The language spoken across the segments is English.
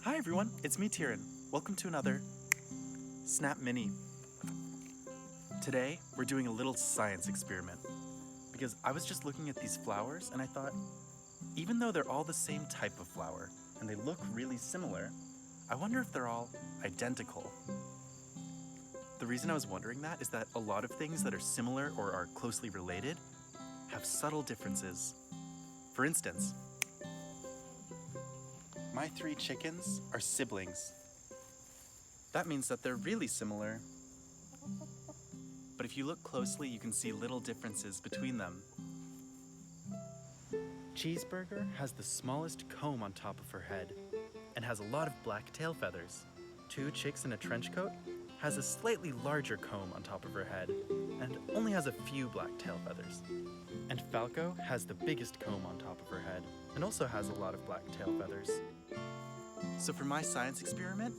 Hi everyone, it's me Tyrion. Welcome to another Snap Mini. Today we're doing a little science experiment because I was just looking at these flowers and I thought, even though they're all the same type of flower and they look really similar, I wonder if they're all identical. The reason I was wondering that is that a lot of things that are similar or are closely related have subtle differences. For instance, my 3 chickens are siblings. That means that they're really similar. But if you look closely, you can see little differences between them. Cheeseburger has the smallest comb on top of her head and has a lot of black tail feathers. 2 Chicks in a Trench Coat has a slightly larger comb on top of her head and only has a few black tail feathers. And Falco has the biggest comb on top of her head and also has a lot of black tail feathers. So for my science experiment,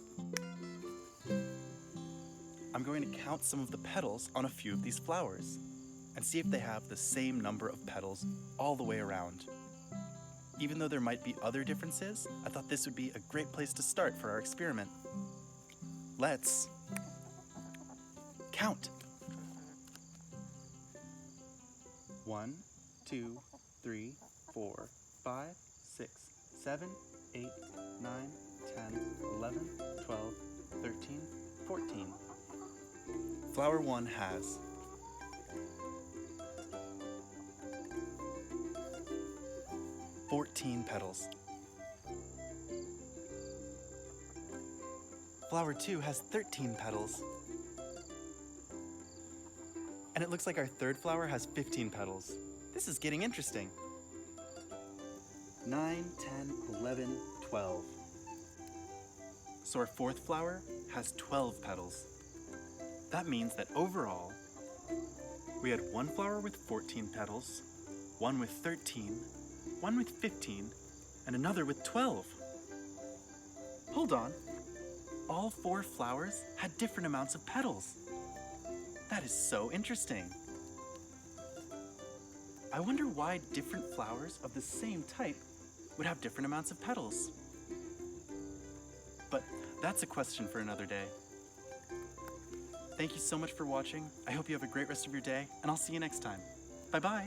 I'm going to count some of the petals on a few of these flowers and see if they have the same number of petals all the way around. Even though there might be other differences, I thought this would be a great place to start for our experiment. Let's count. 1, 2, 3, 4, 5, 6, 7, 8, 9, 10, 11, 12, 13, 14. Flower 1 has 14 petals. Flower 2 has 13 petals. And it looks like our third flower has 15 petals. This is getting interesting. 9, 10, 11, 12. So our fourth flower has 12 petals. That means that overall, we had one flower with 14 petals, one with 13, one with 15, and another with 12. Hold on. All 4 flowers had different amounts of petals. That is so interesting. I wonder why different flowers of the same type would have different amounts of petals. But that's a question for another day. Thank you so much for watching. I hope you have a great rest of your day, and I'll see you next time. Bye-bye.